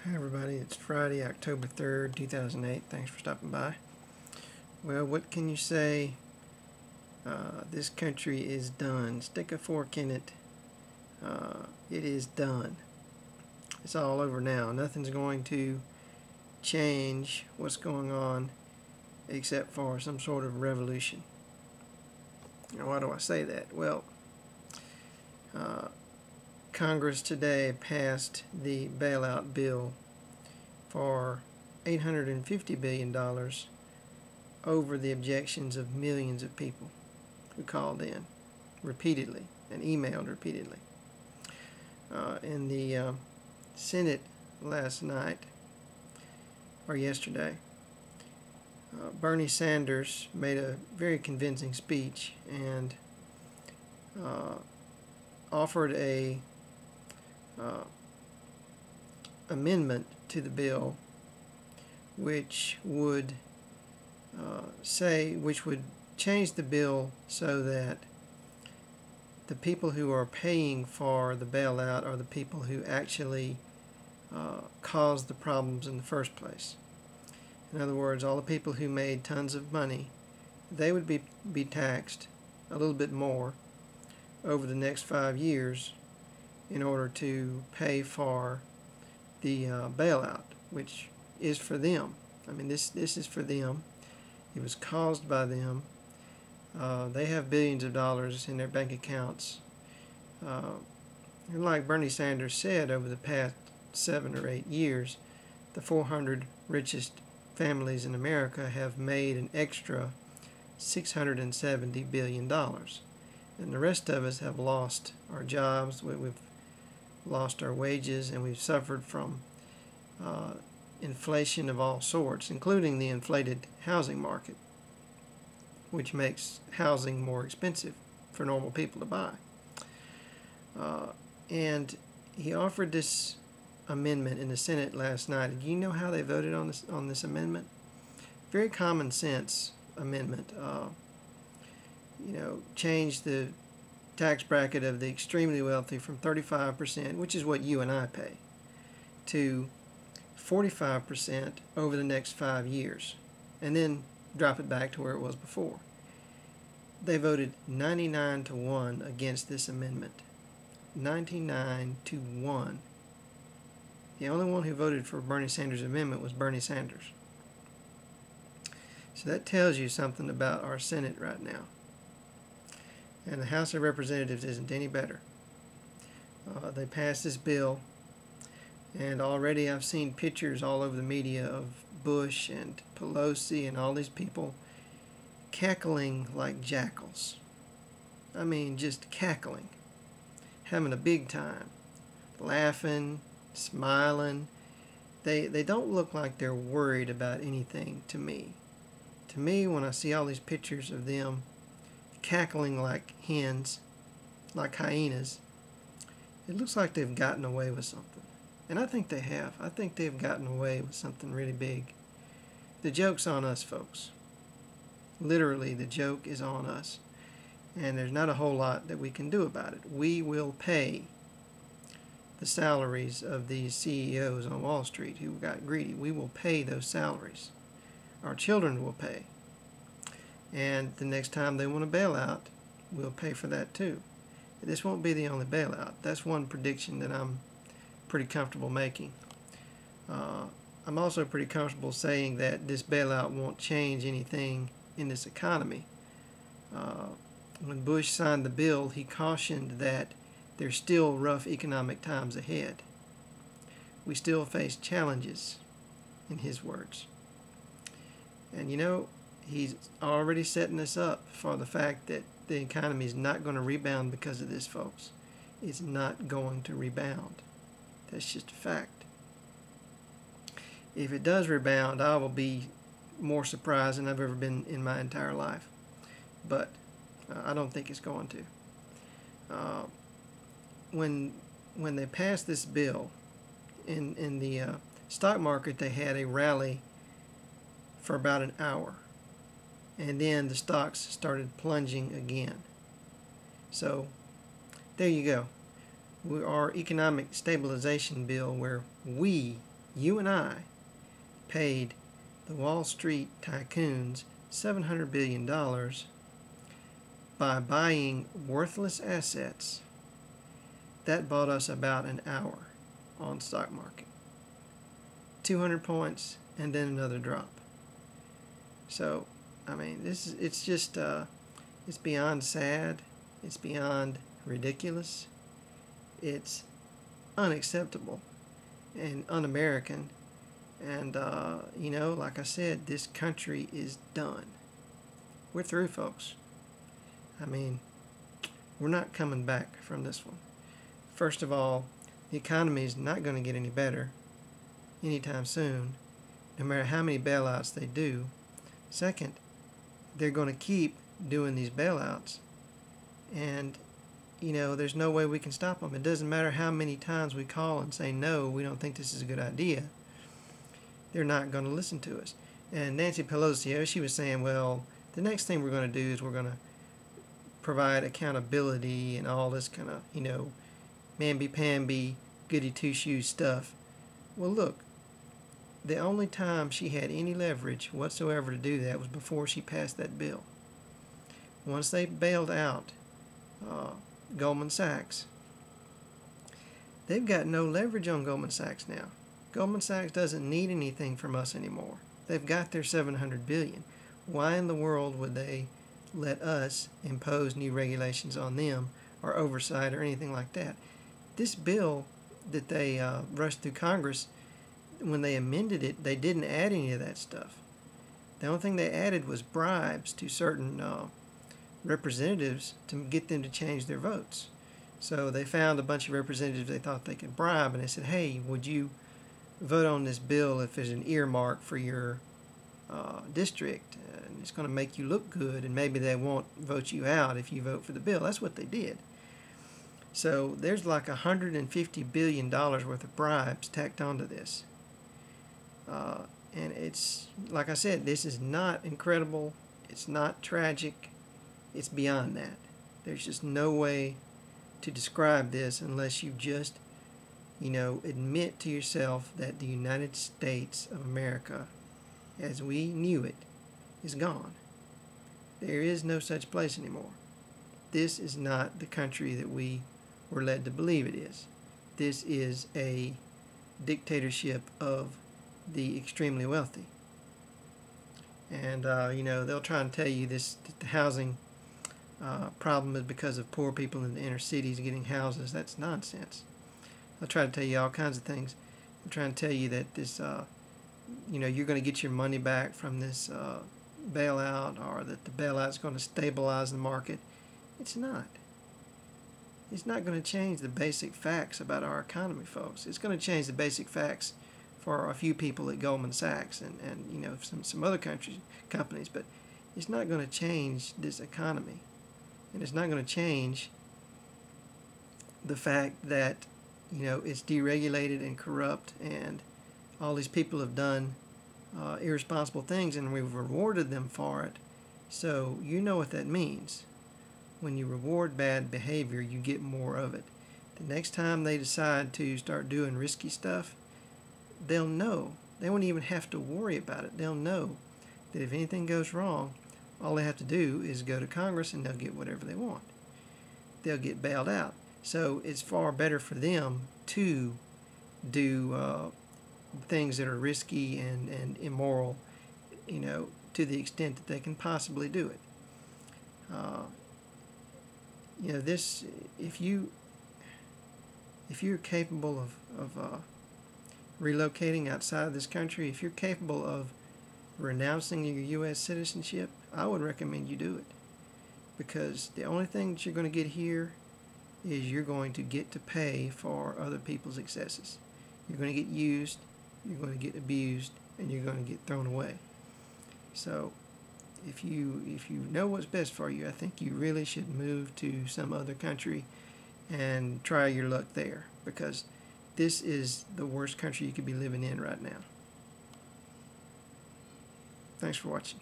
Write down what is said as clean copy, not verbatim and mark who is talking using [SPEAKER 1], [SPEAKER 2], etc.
[SPEAKER 1] Hi everybody, it's Friday, October 3rd, 2008. Thanks for stopping by. Well, what can you say? This country is done. Stick a fork in it. It is done. It's all over now. Nothing's going to change what's going on except for some sort of revolution. Now, why do I say that? Well, Congress today passed the bailout bill for $850 billion over the objections of millions of people who called in repeatedly and emailed repeatedly. In the Senate last night, or yesterday, Bernie Sanders made a very convincing speech and offered a amendment to the bill which would change the bill so that the people who are paying for the bailout are the people who actually caused the problems in the first place. In other words, all the people who made tons of money, they would be taxed a little bit more over the next 5 years in order to pay for the bailout, which is for them. I mean, this is for them. It was caused by them. They have billions of dollars in their bank accounts. And like Bernie Sanders said, over the past 7 or 8 years, the 400 richest families in America have made an extra $670 billion. And the rest of us have lost our jobs, we've lost our wages, and we've suffered from inflation of all sorts, including the inflated housing market, which makes housing more expensive for normal people to buy. And he offered this amendment in the Senate last night. Do you know how they voted on this amendment? Very common sense amendment. Change the tax bracket of the extremely wealthy from 35%, which is what you and I pay, to 45% over the next 5 years, and then drop it back to where it was before. They voted 99-1 against this amendment. 99-1. The only one who voted for Bernie Sanders' amendment was Bernie Sanders. So that tells you something about our Senate right now. And the House of Representatives isn't any better. They passed this bill, and already I've seen pictures all over the media of Bush and Pelosi and all these people cackling like jackals. I mean, just cackling, having a big time, laughing, smiling. They don't look like they're worried about anything to me. To me, when I see all these pictures of them cackling like hens, like hyenas, it looks like they've gotten away with something. And I think they have. I think they've gotten away with something really big. The joke's on us, folks. Literally, the joke is on us. And there's not a whole lot that we can do about it. We will pay the salaries of these CEOs on Wall Street who got greedy. We will pay those salaries. Our children will pay. And the next time they want a bailout, we'll pay for that too. This won't be the only bailout. That's one prediction that I'm pretty comfortable making. I'm also pretty comfortable saying that this bailout won't change anything in this economy. When Bush signed the bill, he cautioned that there's still rough economic times ahead. We still face challenges, in his words. And he's already setting us up for the fact that the economy is not going to rebound because of this, folks. It's not going to rebound. That's just a fact. If it does rebound, I will be more surprised than I've ever been in my entire life. But I don't think it's going to. When they passed this bill, in the stock market, they had a rally for about an hour. And then the stocks started plunging again. So there you go. Our economic stabilization bill, where we You and I paid the Wall Street tycoons $700 billion by buying worthless assets. That bought us about an hour on stock market. 200 points and then another drop. So, I mean, it's just, it's beyond sad. It's beyond ridiculous. It's unacceptable and un-American. And, you know, like I said, this country is done. We're through, folks. I mean, we're not coming back from this one. First of all, the economy is not going to get any better anytime soon, no matter how many bailouts they do. Second, they're going to keep doing these bailouts, and you know, there's no way we can stop them. It doesn't matter how many times we call and say, no, we don't think this is a good idea. They're not going to listen to us. And Nancy Pelosi, she was saying, well, the next thing we're going to do is we're going to provide accountability and all this kind of, you know, mamby-pamby, goody-two-shoes stuff. Well, look, the only time she had any leverage whatsoever to do that was before she passed that bill. Once they bailed out Goldman Sachs, they've got no leverage on Goldman Sachs now. Goldman Sachs doesn't need anything from us anymore. They've got their $700 billion. Why in the world would they let us impose new regulations on them or oversight or anything like that? This bill that they rushed through Congress, when they amended it, they didn't add any of that stuff. The only thing they added was bribes to certain representatives to get them to change their votes. So they found a bunch of representatives they thought they could bribe, and they said, hey, would you vote on this bill if there's an earmark for your district, and it's going to make you look good, and maybe they won't vote you out if you vote for the bill. That's what they did. So there's like $150 billion worth of bribes tacked onto this. And it's, like I said, this is not incredible. It's not tragic. It's beyond that. There's just no way to describe this unless you just, you know, admit to yourself that the United States of America, as we knew it, is gone. There is no such place anymore. This is not the country that we were led to believe it is. This is a dictatorship of the extremely wealthy. And, you know, they'll try and tell you this, that the housing problem is because of poor people in the inner cities getting houses. That's nonsense. They'll try to tell you all kinds of things. They'll try and tell you that this, you know, you're going to get your money back from this bailout, or that the bailout is going to stabilize the market. It's not. It's not going to change the basic facts about our economy, folks. It's going to change the basic facts for a few people at Goldman Sachs and you know, some other companies, but it's not going to change this economy. And it's not going to change the fact that, you know, it's deregulated and corrupt, and all these people have done irresponsible things, and we've rewarded them for it. So you know what that means. When you reward bad behavior, you get more of it. The next time they decide to start doing risky stuff, they'll know. They won't even have to worry about it. They'll know that if anything goes wrong, all they have to do is go to Congress and they'll get whatever they want. They'll get bailed out. So it's far better for them to do things that are risky and immoral, you know, to the extent that they can possibly do it. You know, this, if you're capable of relocating outside of this country, if you're capable of renouncing your U.S. citizenship, I would recommend you do it. Because the only thing that you're going to get here is you're going to get to pay for other people's excesses. You're going to get used, you're going to get abused, and you're going to get thrown away. So if you know what's best for you, I think you really should move to some other country and try your luck there, because this is the worst country you could be living in right now. Thanks for watching.